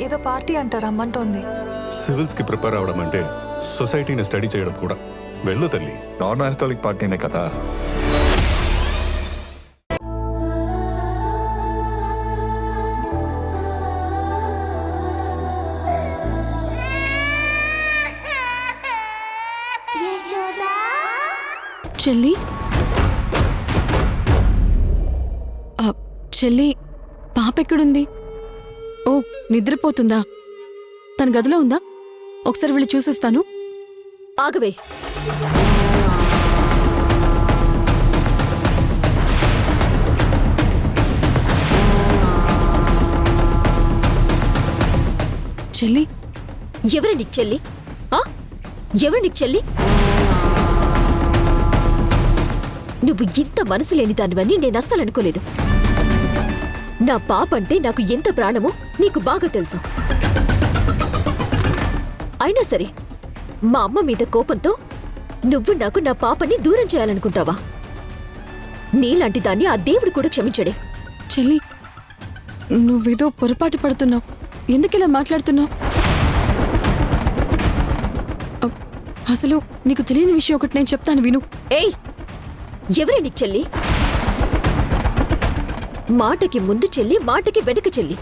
ఏదో పార్టీ అంటారు రమ్మంటోంది. సివిల్స్కి ప్రిపేర్ అవడం అంటే సొసైటీని స్టడీ చేయడం కూడా. వెళ్ళు తల్లి. నాన్ ఆల్కహాలిక్ పార్టీనే కదా. చెల్లి చెల్లి పాప ఎక్కడుంది? ఓ నిద్రపోతుందా? తన గదిలో ఉందా? ఒకసారి వెళ్ళి చూసొస్తాను. ఆగవే. చెల్లి ఎవరు నీకు చెల్లి? ఎవరు నీకు చెల్లి? నువ్వు ఇంత మనసు లేని దానివని నేను అస్సలు అనుకోలేదు. నా పాప అంటే నాకు ఎంత ప్రాణమో నీకు బాగా తెలుసు. అయినా సరే మా అమ్మ మీద కోపంతో నువ్వు నాకు నా పాపని దూరం చేయాలనుకుంటావా? నీలాంటి దాన్ని ఆ దేవుడు కూడా క్షమించడే. చెల్లి నువ్వేదో పొరపాటు పడుతున్నావు. ఎందుకిలా మాట్లాడుతున్నావు? అసలు నీకు తెలియని విషయం ఒకటి నేను చెప్తాను విను. ఏయ్, ఎవరే నీకు చెల్లి? మాటకి ముందు చెల్లి, మాటకి వెనక చెల్లి.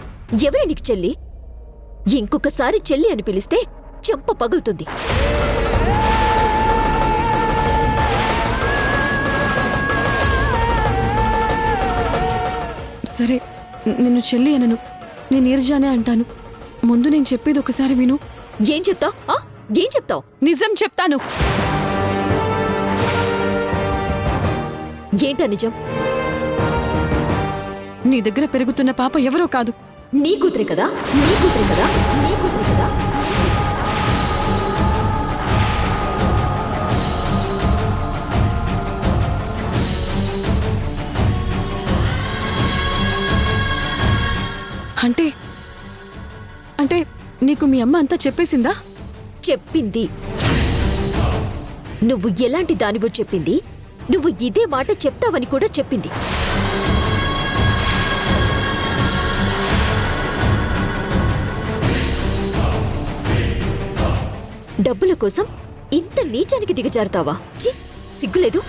ఎవరే నీకు చెల్లి? ఇంకొకసారి చెల్లి అని పిలిస్తే చెంప పగులుతుంది. సరే నిన్ను చెల్లి అనను, నేను నీరజానే అంటాను. ముందు నేను చెప్పేది ఒకసారి విను. ఏం చెప్తావ్? ఏం చెప్తావ్? నిజం చెప్తాను. ఏంటా నిజం? నీ దగ్గర పెరుగుతున్న పాప ఎవరో కాదు, నీ కూతురే కదా, నీ కూతురే కదా, నీ కూతురే కదా. అంటే అంటే నీకు మీ అమ్మ అంతా చెప్పేసిందా? చెప్పింది. నువ్వు ఎలాంటి దానివో చెప్పింది. నువ్వు ఇదే మాట చెప్తావని కూడా చెప్పింది. డబ్బుల కోసం ఇంత నీచానికి దిగజారుతావా? ఛీ, సిగ్గులేదు.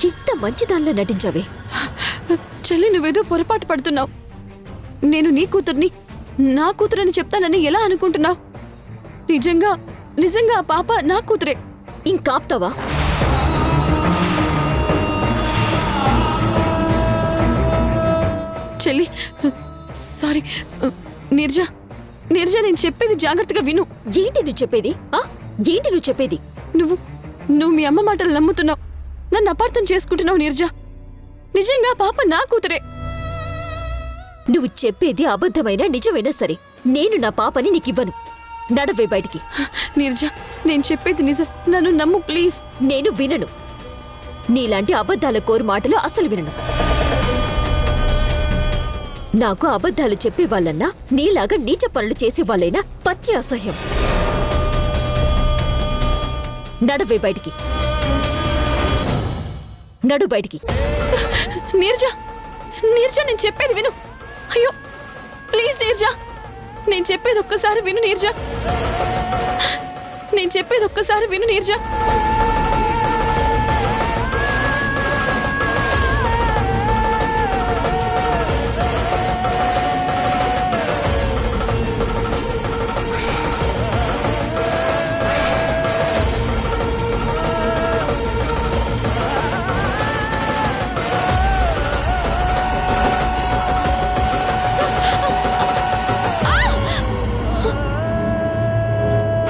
ఇంత మంచిదానిలా నటించావే. చెల్లి నువ్వేదో పొరపాటు పడుతున్నావు. నేను నీ కూతుర్ని, నా కూతురని చెప్తానని ఎలా అనుకుంటున్నావు? నిజంగా నిజంగా ఆ పాప నా కూతురే. ఇంకాప్తావా? చెల్లి సారీ. నీరజా నీరజా నేను చెప్పేది జాగ్రత్తగా విను. ఏంటి నువ్వు చెప్పేది? ఏంటి నువ్వు చెప్పేది? నువ్వు మీ అమ్మ మాటలు నమ్ముతున్నావు, నన్ను అపార్థం చేసుకుంటున్నావు. నీరజా నిజంగా పాప నా కూతురే. నువ్వు చెప్పేది అబద్ధమైనా నిజమైనా సరే నేను నా పాపని నీకివ్వను. నడవే బయటికి. నీరజా నేను చెప్పేది నిజం, నన్ను నమ్ము ప్లీజ్. నేను వినను. నీలాంటి అబద్ధాల కోరు మాటలు అస్సలు వినను. నాకు అబద్ధాలు చెప్పేవాళ్ళన్నా నీలాగా నీచ పనులు చేసేవాళ్ళైనా పచ్చి అసహ్యం. నడవే బయటికి. నడు బయటికి. నీరజా నీరజా నేను చెప్పేది విను. అయ్యో ప్లీజ్ నీరజా, నేను చెప్పేది ఒక్కసారి విను నీరజా. నేను చెప్పేది ఒక్కసారి విను నీరజా.